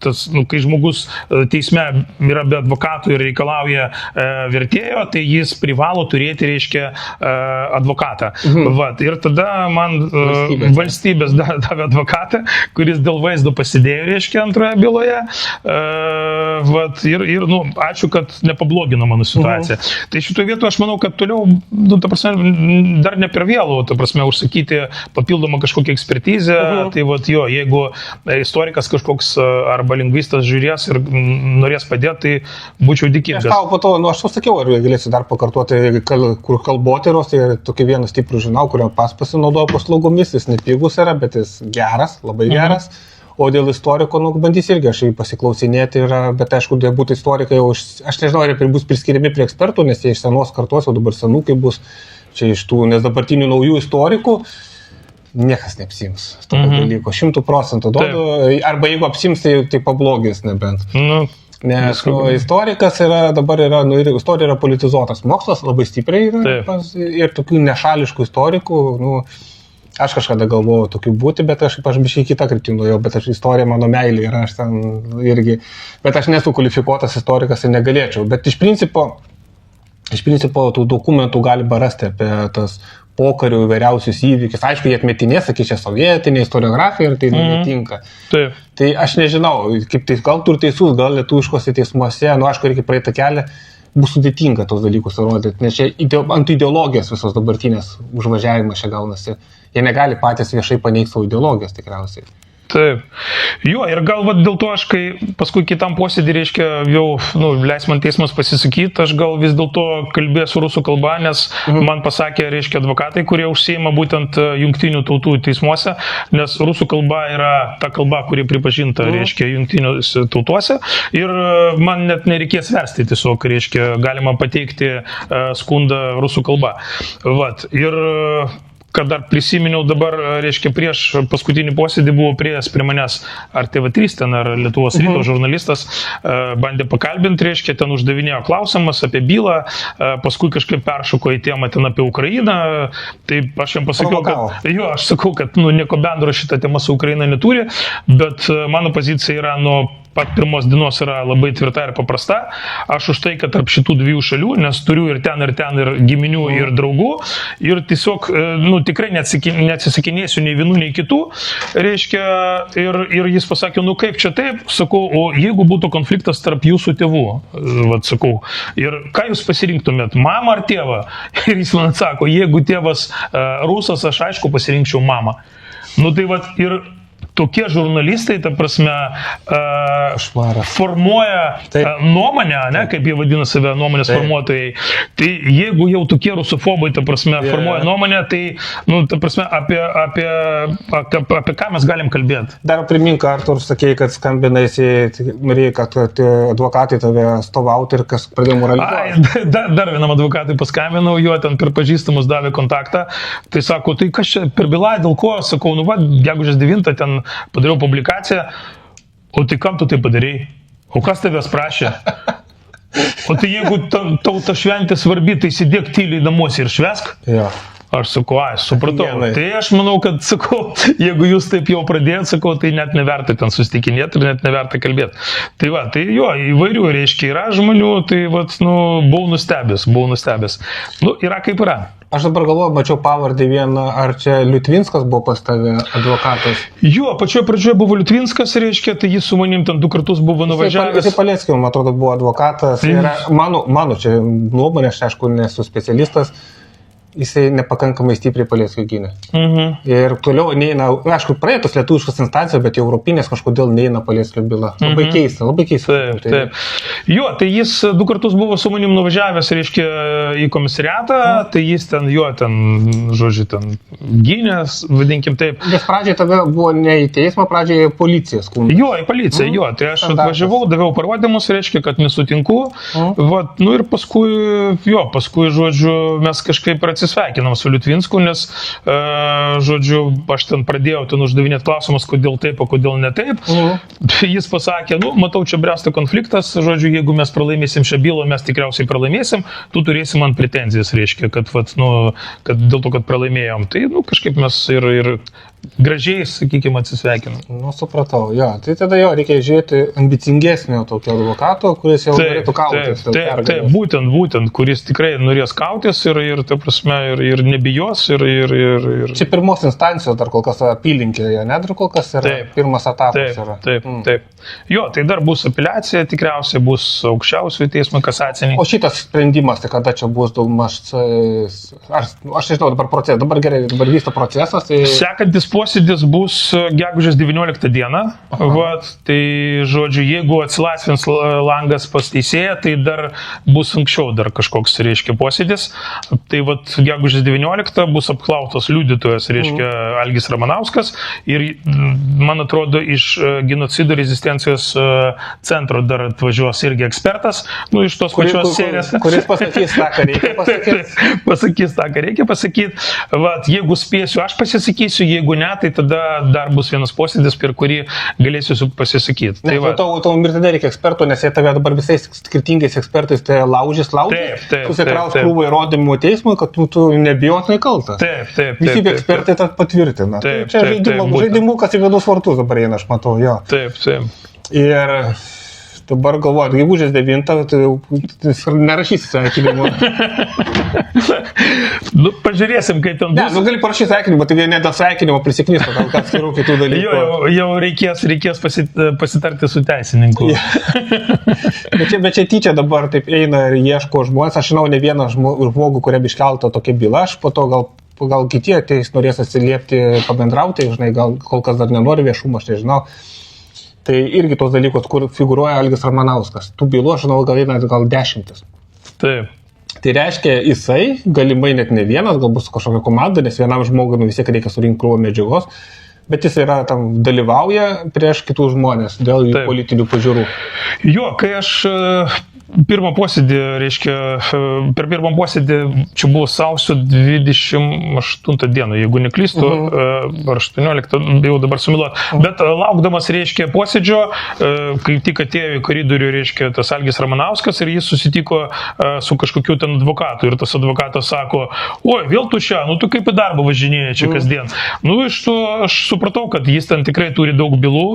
kai žmogus teisme yra be advokatų ir reikalauja vertėjo, tai jis privalo turėti, reiškia, advokatą. Ir tada man valstybės davė advokatą, kuris dėl vaizdo pasidėjo, reiškia, antroje byloje. Ir ačiū, kad nepablogino mano situaciją. Tai šitoje vietoje aš manau, kad toliau, ta prasme, dar ne per vėlu, ta prasme, užsakyti papildomą kažkokią ekspertizę. Tai jeigu istorikas kažkoks arba lingvistas žiūrės ir norės padėti, tai būčiau dėkingas. Aš tau po to, aš sakiau, ar galėsiu dar pakartoti, kur kalbotyros, tai tokį vieną stiprų žinau, kurio pasinaudojo paslaugomis, jis nepigus yra, bet jis geras, labai geras. O dėl istoriko, bandys irgi aš jį pasiklausinėti, bet aišku, dėl būtų istorikai, aš nežinau, ar bus priskiriami prie ekspertų, nes jie iš senos kartos, o dabar senukai bus čia iš tų, nes dabartinių naujų istorikų niekas neapsims tokio dalyko, 100% duodu, arba jeigu apsims, tai pablogins nebent. Nes istorikas dabar yra, istorija yra politizuotas mokslas, labai stipriai yra, ir tokių nešališkų istorikų, aš kažkada galvojau tokių būti, bet aš biškai kitą kryptį nuėjau, bet istorija mano meilė yra, aš ten irgi, bet aš nesu kvalifikuotas istorikas ir negalėčiau, bet iš principo tų dokumentų galima rasti apie tas pokarių įvairiausius įvykius. Aišku, jie atmetinės, sakys, čia sovietinė istoriografija ir tai netinka. Tai aš nežinau, kaip tai, gal tu ir teisus, gal lietuviškose teismuose, aišku, reikia praeitą kelią, bus sudėtinga tos dalykus rodyti, nes čia ant ideologijos visos dabartinės užvažiavimas čia gaunasi. Jie negali patys viešai paneigti savo ideologijos tikriausiai. Taip. Jo, ir gal dėl to aš, kai paskui kitam posėdį, reiškia, jau, leis man teismas pasisakyti, aš gal vis dėlto kalbėsiu rusų kalba, nes man pasakė, reiškia, advokatai, kurie užsiima būtent jungtinių tautų teismuose, nes rusų kalba yra ta kalba, kuri pripažinta, reiškia, jungtiniuose tautuose ir man net nereikės versti tiesiog, reiškia, galima pateikti skundą rusų kalba. Ir kad dar prisiminiau dabar, reiškia, prieš paskutinį posėdį buvo prieėjęs prie manęs ar TV3 ten, ar Lietuvos ryto žurnalistas, bandė pakalbinti, reiškia, ten uždavinėjo klausimas apie bylą, paskui kažkaip peršoko į temą ten apie Ukrainą, tai aš jam pasakiau, aš sakau, kad nieko bendro šitą temą su Ukraina neturi, bet mano pozicija yra nuo pat pirmos dienos yra labai tvirta ir paprasta. Aš už tai, kad tarp šitų dviejų šalių, nes turiu ir ten ir giminių ir draugų, ir tiesiog, tikrai neatsisakinėsiu nei vienų, nei kitų, reiškia, ir jis pasakė, kaip čia taip, sakau, o jeigu būtų konfliktas tarp jūsų tėvų, sakau, ir ką jūs pasirinktumėt, mamą ar tėvą? Ir jis man atsako, jeigu tėvas rusas, aš aišku pasirinkčiau mamą. Tai ir tokie žurnalistai, ta prasme, formuoja nuomonę, kaip jie vadina save nuomonės formuotojai. Tai jeigu jau tokie rusofobai, ta prasme, formuoja nuomonę, tai, ta prasme, apie ką mes galim kalbėti? Dar primink, Artur, sakėjai, kad skambinaisi, norėjai, kad advokatai tave stovauti ir kas pradėjo moralizuoti. Dar vienam advokatui paskambinau, jo ten per pažįstamus davė kontaktą. Tai sako, tai kas čia per bylą, dėl ko? Sakau, gegužės 9 ten padariau publikaciją, o tai kam tu tai padarei? O kas tavęs prašė? O tai jeigu tau ta šventė svarbi, tai sėdėk tyliai namuose ir švesk? Jo. Aš sakau, supratau. Tai aš manau, kad, sakau, jeigu jūs taip jau pradėjot, sakau, tai net neverta ten susitikinėti ir net neverta kalbėti. Tai tai jo, įvairių, reiškia, yra žmonių, tai buvau nustebęs. Yra kaip yra. Aš dabar galvoju, mačiau pavardį vieną, ar čia Liutvinskas buvo pas tave advokatas? Jo, pačioje pradžioje buvo Liutvinskas, reiškia, tai jis su manim ten 2 kartus buvo nuvažiavęs. Jisai Paleckis, man atrodo, buvo advokatas. Mano čia nuomonė, aš aišku nesu specialistas, jisai nepakankamai stipriai Paleckį gynė. Mhm. Ir toliau neina, aišku, praeitos lietuviškos instancijos, bet europinės kažkodėl neina Paleckio byla. Labai keista, labai keista. Taip. Jo, tai jis 2 kartus buvo su manim nuvažiavęs, reiškia, į komisariatą, tai jis ten, žodžiu, ten gynės, vadinkim taip. Nes pradžioje tave buvo ne į teismą, pradžioje policija skundė. Jo, į policiją, tai aš atvažiavau, daviau parodymus, reiškia, kad nesutinku. Vat, nu ir paskui, žodžiu, mes kažkaip atsisveikinom su Liutvinsku, nes, žodžiu, aš ten pradėjau uždavinėti klausimus, kodėl taip, o kodėl ne taip. Jis pasakė, matau, čia bręsta konfliktas, žodžiu, jeigu mes pralaimėsim šią bylą, mes tikriausiai pralaimėsim, tu turėsi man pretenzijas, reiškia, kad dėl to, kad pralaimėjom. Tai, kažkaip mes ir gražiai, sakykime, atsisveikinam. Supratau, jo. Tai tada reikia žiūrėti ambicingesnio tokio advokato, kuris jau norėtų kautis. Taip, būtent, kuris tikrai norės kautis ir ta prasme, ir nebijos, ir... Čia pirmos instancijos dar kol kas apylinkėje, ne dar kol kas yra pirmas etapas. Taip. Jo, tai dar bus apeliacija, tikriausiai bus aukščiausiojo teismo kasaciniai. O šitas sprendimas, tai kada čia bus daugmaž... Aš nežinau, dabar gerai, dabar vyksta procesas. Sekantis posėdis bus gegužės 19 dieną. Tai, žodžiu, jeigu atsilaisvins langas pas teisėją, tai dar bus anksčiau dar kažkoks, reiškia, posėdis. Tai, gegužės 19 bus apklausos liudytojas, reiškia, Algis Ramanauskas. Ir, man atrodo, iš genocido rezistencijos centro dar atvažiuos irgi ekspertas. Iš tos pačios serijos. Kuris pasakys tą, ką reikia pasakyti. Pasakys tą, ką reikia pasakyti. Jeigu spėsiu, aš pasisakysiu, jeigu ne, tai tada dar bus vienas posėdis, per kurį galėsiu pasisakyti. Tau mirtinai reikia ekspertų, nes jie tave dabar visais skirtingais ekspertais tai laužys, susikraus krūvą įrodymų teismui, kad tu nebijotinai kaltas. Taip. Visi ekspertai tą patvirtina. Čia žaidimukas į vienus vartus dabar eina, aš matau, jo. Taip. Ir dabar galvoju, gegužės 9, tai nerašysi sveikinimo. Pažiūrėsim, kaip ten bus. Gali parašyti sveikinimą, tai ne dėl sveikinimo prisiknys, gal kad skirų kitų dalykų. Jau reikės pasitarti su teisininku. Bet čia tyčia dabar taip eina ir ieško žmonės. Aš žinau ne vieną žmogų, kuriam iškelta tokia byla, aš po to gal kiti ateis, norės atsiliepti, pabendrauti, žinai, gal kol kas dar nenori viešumo, aš nežinau. Tai irgi tos dalykos, kur figuruoja Algis Ramanauskas. Tų bylų, aš žinau, gal 10. Taip. Tai reiškia, jisai, galimai net ne vienas, gal bus kažkokia komanda, nes vienam žmogui vis tiek reikia surinkti krūvą medžiagos, bet jis yra tam dalyvauja prieš kitus žmonės dėl jų politinių pažiūrų. Jo, kai aš pirmą posėdį, reiškia, per pirmą posėdį, čia buvo sausio 28 dieną, jeigu neklystu, ar 18, jau dabar sumiluot, bet laukdamas, reiškia, posėdžio, kai tik atėjo į koridorių, reiškia, tas Algis Ramanauskas ir jis susitiko su kažkokiu ten advokatu ir tas advokatas sako, oi, vėl tu čia, tu kaip į darbą važinėji čia kasdien. Iš to aš supratau, kad jis ten tikrai turi daug bylų,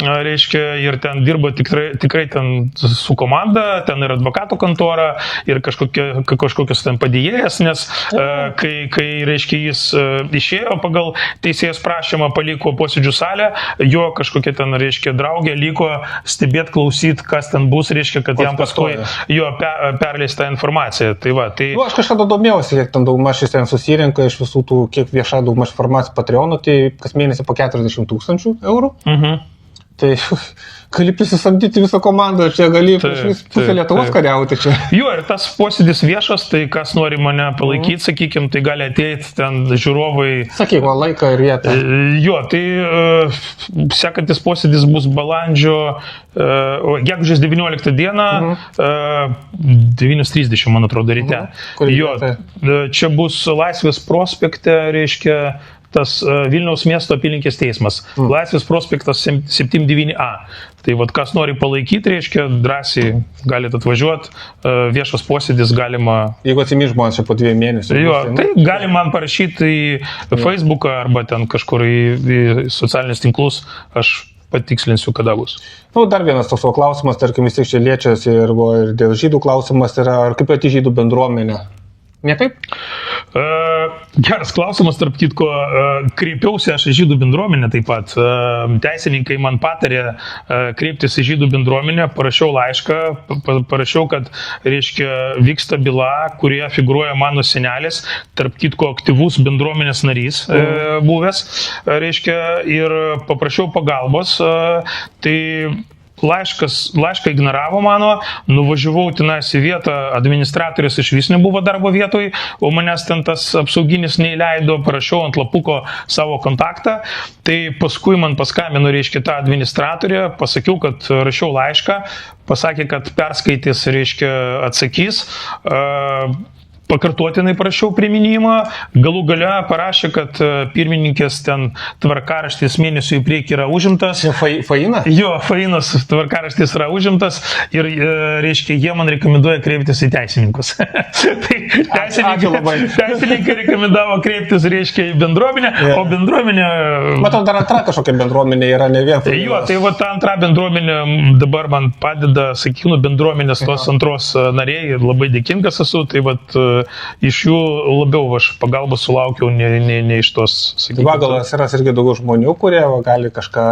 reiškia, ir ten dirba tikrai ten su komanda, ten ir advokato kontora, ir kažkokios ten padėjėjas, nes kai reiškia, jis išėjo pagal teisėjas prašymą, paliko posėdžių salę, jo kažkokia ten, reiškia, draugė liko stebėti, klausyti, kas ten bus, reiškia, kad jam paskui jo perleista informacija. Aš kažkada domėjausi, kiek ten daugmaž jis ten susirenka iš visų tų, kiek vieša daugmaž informacija Patreonų, tai kas mėnesį po 40 000 eurų. Tai gali prisisamdyti visą komandą, čia gali pusę Lietuvos kariauti čia. Jo, ir tas posėdis viešas, tai kas nori mane palaikyti, sakykime, tai gali ateiti ten žiūrovai. Sakyk, laiką ir vietą. Jo, tai sekantis posėdis bus gegužės 19 dieną, 9:30, man atrodo, ryte. Jo, čia bus Laisvės prospekte, reiškia, tas Vilniaus miesto apylinkės teismas. Laisvės prospektas 79A. Tai kas nori palaikyti, reiškia, drąsiai galite atvažiuoti, viešas posėdis galima... Jeigu atsimi žmonės čia po 2 mėnesių. Jo, tai gali man parašyti į Facebooką arba ten kažkur į socialinius tinklus, aš patikslinsiu, kada bus. Dar vienas toks klausimas, tarkim, vis tik čia liečiasi ir dėl žydų klausimas yra, ar kaip pati žydų bendruomenė? Ne taip? Geras klausimas, tarp kitko, kreipiausi aš į žydų bendruomenę taip pat. Teisininkai man patarė kreiptis į žydų bendruomenę, parašiau laišką, parašiau, kad, reiškia, vyksta byla, kurioje figuruoja mano senelis, tarp kitko aktyvus bendruomenės narys buvęs, reiškia, ir paprašiau pagalbos, tai laišką ignoravo mano, nuvažiavau tenais į vietą, administratorius iš vis nebuvo darbo vietoj, o manęs ten tas apsauginis neįleido, parašiau ant lapuko savo kontaktą, tai paskui man paskambino, reiškia, tą administratorę, pasakiau, kad rašiau laišką, pasakė, kad perskaitys, reiškia, atsakys, pakartotinai prašiau priminimą, galų gale parašė, kad pirmininkės ten tvarkaraštis mėnesių į priekį yra užimtas. Faina? Jo, Fainos tvarkaraštis yra užimtas ir, reiškia, jie man rekomenduoja kreiptis į teisininkus. Tai teisininkai rekomendavo kreiptis, reiškia, į bendruomenę, o bendruomenė... Matau, dar antra kažkokia bendruomenė yra, ne vien Fainos. Jo, tai va ta antra bendruomenė dabar man padeda, sakykime, bendruomenės tos antros nariai, labai dėkingas esu, tai va iš jų labiau aš pagalbą sulaukiau, ne iš tos, sakykime. Gal atsiras irgi daugiau žmonių, kurie gali kažką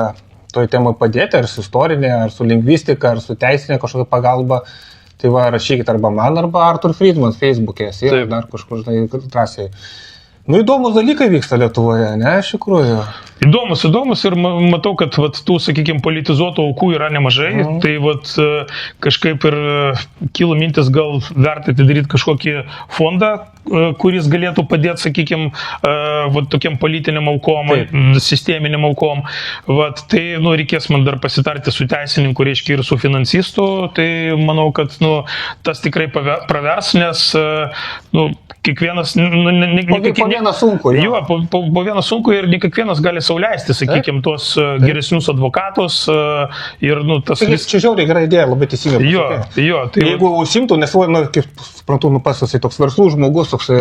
toj temai padėti, ar su istorinė, ar su lingvistika, ar su teisinė kažkokia pagalba. Tai va, rašykit arba man, arba Artur Friedman Facebook'e, ir dar kažkur drąsiai. Nu, įdomus dalykai vyksta Lietuvoje, ne, iš tikrųjų. Įdomus ir matau, kad vat, tų, sakykime, politizuotų aukų yra nemažai, tai vat, kažkaip ir kilo mintis gal verta atidaryti kažkokį fondą, kuris galėtų padėti, sakykime, tokiam politiniam aukom, sisteminiam aukom. Vat, tai nu, reikės man dar pasitarti su teisininku, reiškia, ir su finansistu, tai manau, kad nu, tas tikrai pravers, nes nu, kiekvienas... Po vieną sunku. Jo, po vieną sunku ir ne kiekvienas gali sauliaisti, sakykime, tuos geresnius advokatus ir, nu, tas... Čia žiauriai gera idėja, labai teisingai. Jo. Tai jeigu užsimtų, nes, kaip suprantu, pats esi toks verslus žmogus, toks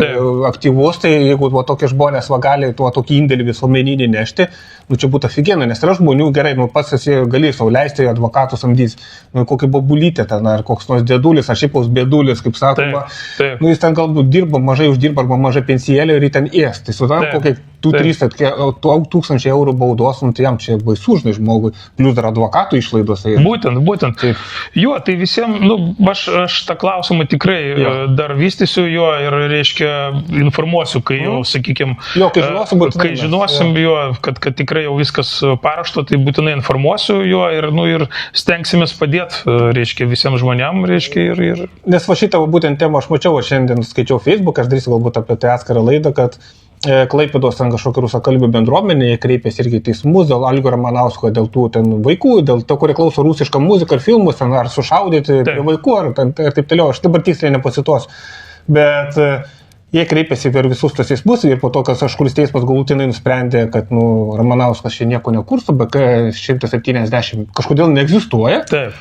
aktyvus, tai jeigu tokie žmonės gali tokį indėlį visuomeninį nešti, nu, čia būtų aфиgenai, nes yra žmonių, gerai, nu, pats esi gali sauliaisti advokatų samdys, nu, kokį bobulytę ten, ar koks nors dėdulis, ar šiaip bėdulis, kaip sakoma, nu, jis ten galbūt dirba, mažai uždirba, arba mažai pensijėlį ir jį ten ės, tai sudarom kokie 2-3 eurų baudos, nu, tai jam čia baisu, žinai, žmogui, plius dar advokatų išlaidos. Būtent. Taip. Jo, tai visiems, nu, aš tą klausimą tikrai dar vystysiu jo ir, reiškia, informuosiu, kai jau, sakykime, kai žinosim jo, kad tikrai jau viskas parašta, tai būtinai informuosiu jo ir, nu, ir stengsimės padėti, reiškia, visiems žmonėm, reiškia, ir... Nes va šitą būtent temą aš mačiau, šiandien skaičiau Facebook, aš darysiu galbūt apie tai atskirą laidą, kad Klaipėdos ten kažkokia rusakalbių bendruomenė, jie kreipėsi irgi teismus dėl Algio Ramanausko, dėl tų ten vaikų, dėl to, kurie klauso rusišką muziką ar filmus, ten, ar sušaudyti prie vaikų, ar taip toliau. Aš dabar tiksliai nepacituosiu. Bet jie kreipėsi per visus tos teismus ir po to, kas kažkuris teismas galutinai nusprendė, kad nu, Ramanauskas čia nieko nekurstų, BK 170 kažkodėl neegzistuoja. Taip.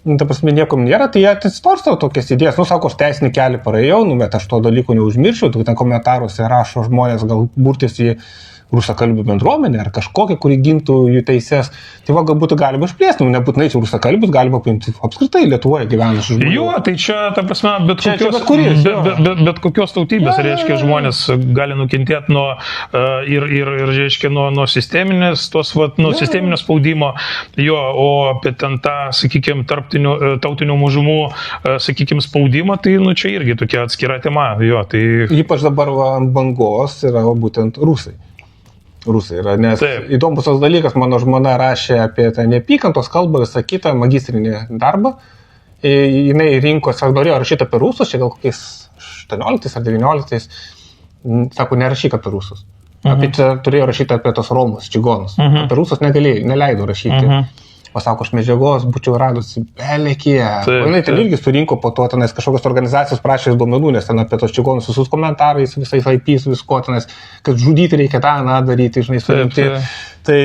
Ta prasme, niekom nėra, tai jie atsvarsto tokias idėjas. Nu, sako, aš teisinį kelią praėjau, nu, bet aš to dalyko neužmiršiu, tai ten komentaruose rašo žmonės gal burtis į rusakalbių bendruomenę ar kažkokią, kuri gintų jų teises. Tai va, galbūt galima išplėsti, nu, nebūtinai čia rusakalbius galima paimti apskritai Lietuvoje gyvenančių žmonių. Jo, tai čia, ta prasme, bet kokios tautybės, reiškia, žmonės gali nukentėti nuo ir reiškia, nuo sisteminės, sisteminio spaudimo, jo, o apie ten tą, sakykime, tautinių mažumų, sakykime, spaudimą, tai, nu, čia irgi tokia atskira tema, jo, tai... Ypač dabar ant bangos yra būtent rusai yra, nes įdomus tas dalykas, mano žmona rašė apie tą neapykantos kalbą, visą kitą magistrinį darbą, jinai rinkosi, ar norėjo rašyti apie rusus, čia gal kokiais 18 ar 19, sako, nerašyk apie rusus. Apie čia turėjo rašyti apie tos romus, čigonus, apie rusus neleido rašyti. Pasako, aš medžiagos būčiau radusi belekie. Jinai ten irgi surinko po to, tenais kažkokios organizacijos prašės duomenų, nes ten apie tos čigonus visus komentarais, visais IPs, visko tenais, kad žudyti reikia tą, daryti, žinai, surinkti. Tai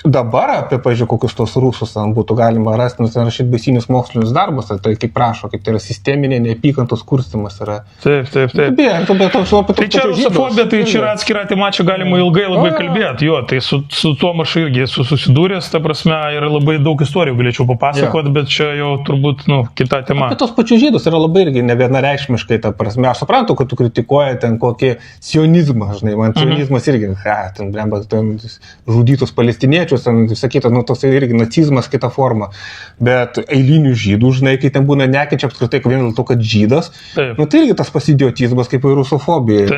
dabar apie, pažiūrėjau, kokius tos rusus ten būtų galima rasti, ten rašyti baisinius mokslinius darbus, tai kaip prašo, kaip tai yra sisteminė neapykantos kurstimas yra. Taip. Tai čia rusofobija, tai čia yra atskira tema, čia galima ilgai labai kalbėti. Jo, tai su tuo aš irgi esu susidūręs, ta prasme, ir labai daug istorijų galėčiau papasakoti, bet čia jau turbūt, kita tema. Apie tos pačius žydus yra labai irgi nevienareikšmiškai, ta prasme. Aš suprantu, kad tu kritikuoji ten kokį sionizmą, žinai, man sionizmas irgi, ten žudytus palestiniečius, ten sakyta, toks irgi nacizmas kita forma, bet eilinių žydų, žinai, kai ten būna nekenčia apskritai vien dėl to, kad žydas, tai irgi tas pasidiotizmas kaip ir rusofobija.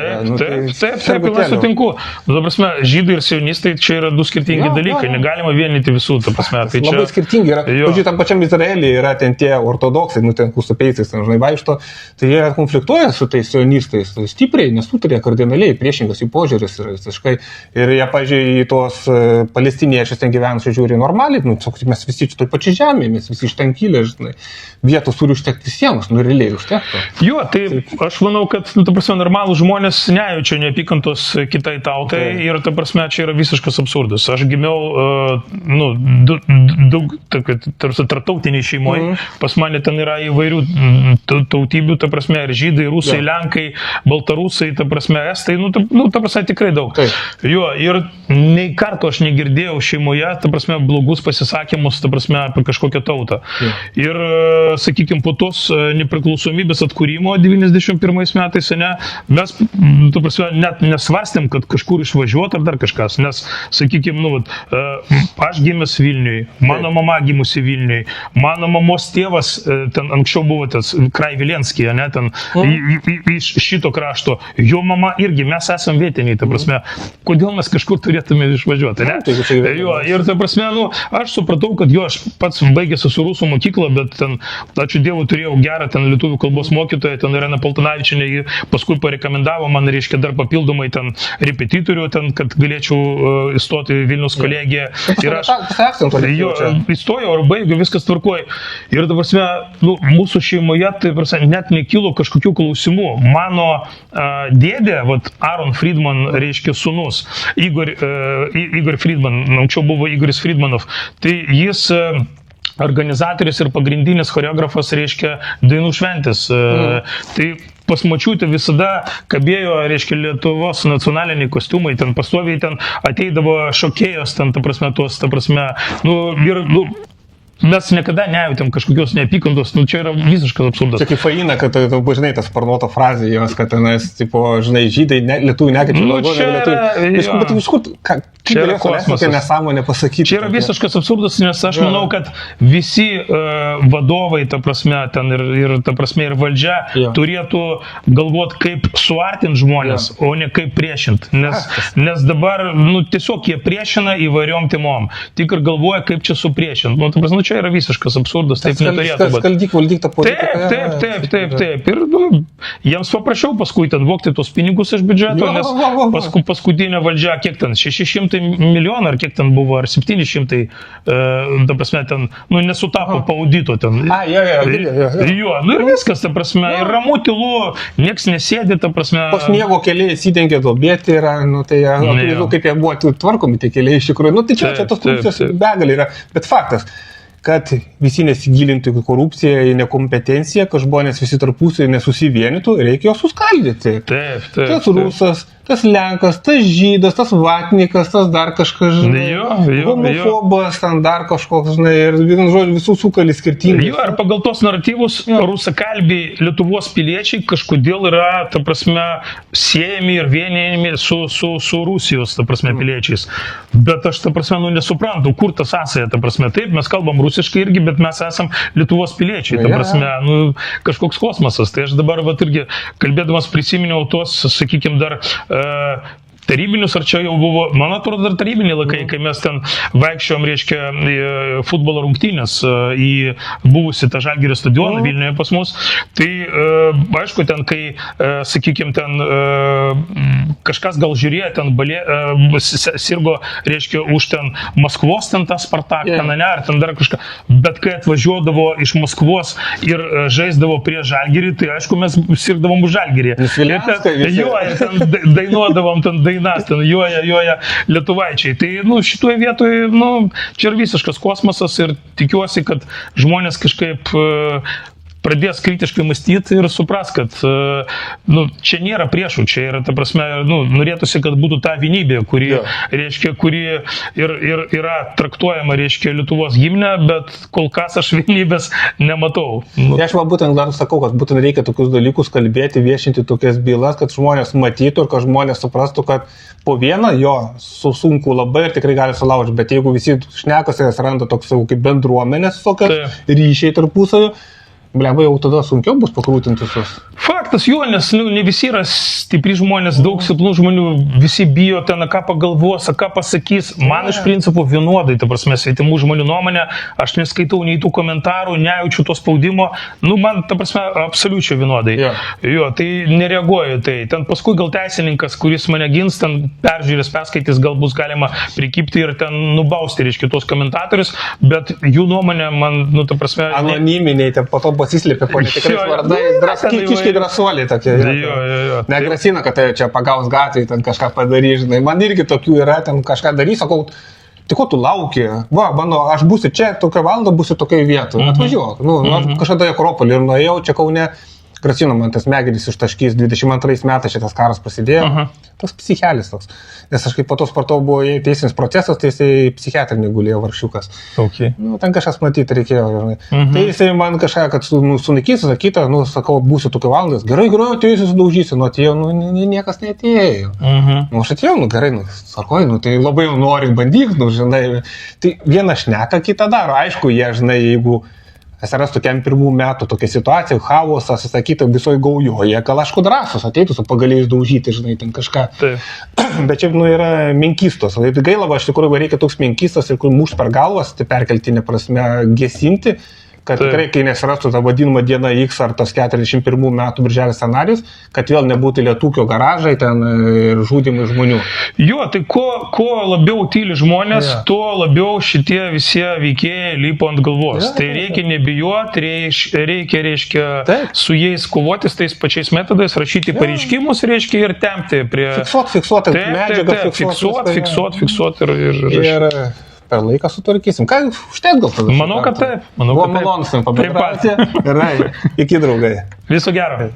Taip, pilnai sutinku. Ta prasme, žydai ir sionistai čia yra du skirtingi dalykai, negalima vienyti visų, ta prasme. Tai čia labai skirtingi yra. Pavyzdžiui, tam pačiam Izraelyje yra ten tie ortodoksai, ten kusupeisais, žinai, vaikšto, tai jie konfliktuoja su tais sionistais stipriai, nesutarė kardinaliai, priešingas jų požiūris yra visiškai. Ir jie, pavyzdžiui, į tos palestiniečius ten gyvenančius žiūri normaliai, mes visi čia toj pačiai žemėje, mes visi iš ten kilę, žinai, vietos turi užtekti visiems, realiai užtektų. Jo, tai aš manau, kad, ta prasme, normalų žmonės nejaučia neapykantos kitai tautai ir, ta prasme, čia yra visiškas absurdas. Aš gimiau, tarptautiniai šeimoje, pas mane ten yra įvairių tautybių, ta prasme, ir žydai, rusai, lenkai, baltarusai, ta prasme, estai, ta prasme, tikrai daug. Jo, ir nei karto aš negirdėjau šeimoje, ta prasme, blogus pasisakymus, ta prasme, apie kažkokią tautą. Ir, sakykime, po tos nepriklausomybės atkūrimo 91 metais, mes, ta prasme, net nesvarstėm, kad kažkur išvažiuoti ar dar kažkas, nes, sakykime, aš gimęs Vilniui, mano mama gimusi Vilniui, mano mamos tėvas, ten anksčiau buvo tas Krai Vilenskija, ten iš šito krašto, jo mama irgi, mes esam vietiniai, ta prasme, kodėl mes kažkur turėtume išvažiuoti, Jo, ir ta prasme, aš supratau, kad aš pats baigęs su rusų mokyklą, bet ten, ačiū Dievui, turėjau gerą ten lietuvių kalbos mokytoją, ten Irena Paltanavičienė, paskui parekomendavo man, reiškia, dar papildomai ten repetitorių, ten, kad galėčiau įstoti į Vilniaus kolegiją. Ir aš įstojau ir baigiau, viskas tvarkoja. Ir ta prasme, mūsų šeimoje, tai prasme, net nekilo kažkokių klausimų. Mano dėdė, Aaron Friedman, reiškia, sūnus, Igor Friedman, anksčiau buvo Igoris Friedmanov, tai jis organizatorius ir pagrindinis choreografas, reiškia, dainų šventės. Tai pas močiutę visada kabėjo, reiškia, Lietuvos nacionaliniai kostiumai, ten pastoviai ten ateidavo šokėjos, ten, ta prasme, mes niekada nejautėm kažkokios neapykantos, čia yra visiškas absurdas. Čia kaip faina, kad žinai, tas sparnuoto frazė jos, kad tenais, tipo, žinai, žydai, lietuvių nekeičia, bet iš kur, čia yra kosmosas, tai nesąmonė pasakyti. Čia yra visiškas absurdas, nes aš manau, kad visi vadovai, ta prasme, ten ir ta prasme, ir valdžia turėtų galvoti, kaip suartinti žmonės, o ne kaip priešinti. Nes dabar, tiesiog jie priešina įvairiom temom. Tik ir galvoja, kaip čia supriešinti. Ta prasme, čia yra visiškas absurdas, taip neturėtų būti. Skaldyk, valdyk tą politiką. Taip. Ir jiems paprašiau paskui ten vokti tos pinigus iš biudžeto, nes paskutinė valdžia, kiek ten, 600 milijonų, ar kiek ten buvo, ar 700, ta prasme, ten, nesutapo po audito ten. Jo, ir viskas, ta prasme, ir ramu tylu, nieks nesėdi, ta prasme. Po sniego keliai įsidengė duobėti yra, tai kaip jie buvo tvarkomi tie keliai iš tikrųjų. Tai čia tos korupcijos begalė yra, bet faktas, kad visi nesigilintų į korupciją, į nekompetenciją, kad žmonės visi tarpusai nesusivienytų, reikia juos suskaldyti. Taip. Tas rusas, tas lenkas, tas žydas, tas vatnikas, tas dar kažkas, žinai, homofobas, ten dar kažkoks, žinai, ir vienu žodžiu visų sukali skirtingai. Jo, ir pagal tos naratyvus rusakalbiai Lietuvos piliečiai kažkodėl yra, ta prasme, siejami ir vienijami su Rusijos, ta prasme, piliečiais. Bet aš, ta prasme, nesuprantu, kur ta sąsaja, ta prasme, taip, mes kalbam rusiškai irgi, bet mes esam Lietuvos piliečiai, ta prasme, kažkoks kosmosas. Tai aš dabar, irgi kalbėdamas prisiminiau tos, sakykime, dar tarybinius, ar čia jau buvo, man atrodo, dar tarybiniai laikai, kai mes ten vaikščiom, reiškia, futbolo rungtynės į buvusi tą Žalgirio stadioną Vilniuje pas mus. Tai, aišku, ten, kai, sakykime, ten kažkas gal žiūrėjo, ten sirgo, reiškia, už ten Maskvos ten tą Spartak, ar ten dar kažką, bet kai atvažiuodavo iš Maskvos ir žaisdavo prie Žalgirį, tai, aišku, mes sirgdavom už Žalgirį. Jo, ir ten dainuodavom ten dainas, ten joja lietuvaičiai. Tai, šitoje vietoje, čia yra visiškas kosmosas ir tikiuosi, kad žmonės kažkaip pradės kritiškai mąstyti ir supras, kad čia nėra priešų, čia yra, ta prasme, norėtųsi, kad būtų ta vienybė, kuri ir yra traktuojama, reiškia, Lietuvos himne, bet kol kas aš vienybės nematau. Aš būtent dar sakau, kad būtent reikia tokius dalykus kalbėti, viešinti tokias bylas, kad žmonės matytų ir kad žmonės suprastų, kad po vieną jo sunku labai ir tikrai gali sulaužti, bet jeigu visi šnekasi, atsiranda toks kaip bendruomenės, tokios ryšiai tarpusavio, Bleba, jau tada sunkiau bus pakrūtinti visus. Faktas, nes ne visi yra stipri žmonės, daug silpnų žmonių, visi bijo ten, ką pagalvos, ką pasakys. Man iš principo vienodai, ta prasme, svetimų žmonių nuomonė, aš neskaitau nei tų komentarų, nejaučiu to spaudimo, man, ta prasme, absoliučiai vienodai. Tai nereaguoju. Tai ten paskui gal teisininkas, kuris mane gins, ten peržiūrės, perskaitys, gal bus galima prikipti ir ten nubausti, reiškia, tos komentatorius, bet jų nuomonė man, ta prasme... Anoniminiai, ten po to pasislėpė po netikrais vardais, kiškiai drąsuoliai tokie. Negrasina, kad čia pagaus gatvėje, ten kažką padarys, žinai. Man irgi tokių yra, ten kažką darys, sakau, tai ko tu lauki? Aš būsiu čia, tokią valandą būsiu tokioje vietoje. Atvažiuok. Aš kažkada į Akropolį ir nuėjau, čia Kaune, grasino man tas smegenys ištaškys, 22 metais šitas karas prasidėjo. Toks psichelis toks. Nes aš kaip po to sportau buvo teisinis procesas, tai jisai psichiatrinį gulėjo varšiukas. Ten kažkas matyti reikėjo. Tai jisai man kažką, kad sunaikys, sakyta, sakau, būsiu tokią valandas. Gerai, atėjusi sudaužysi, atėjau, niekas neatėjo. Aš atėjau, gerai, sarkoj, tai labai jau nori bandyk, žinai. Tai vieną šneka, kitą daro. Aišku, jie, žinai, jeigu atsiras tokiam pirmų metų tokia situacija, chaosas, sakyta, visoje gaujoje, gal aišku drąsus ateitų su pagaliais daužyti, žinai, ten kažką. Bet čia, yra menkystos. Gaila, iš tikrųjų, reikia toks menkystas ir kur muš per galvas, tai perkeltinė prasme gesinti, kad tikrai, kai nesirastų tą vadinamą dieną X ar tas 41 metų birželio scenarius, kad vėl nebūtų lietūkio garažai ten ir žudimai žmonių. Tai kuo labiau tyli žmonės, tuo labiau šitie visi veikėjai lipo ant galvos. Tai reikia nebijoti, reikia su jais kovotis tais pačiais metodais, rašyti pareiškimus, ir tempti prie... Fiksuoti medžiagą, fiksuoti ir per laiką sutvarkysim. Ką, užtėt gal tada? Manau, kad taip. Buvo malonus pabendrauti. Gerai, iki draugai. Viso gero.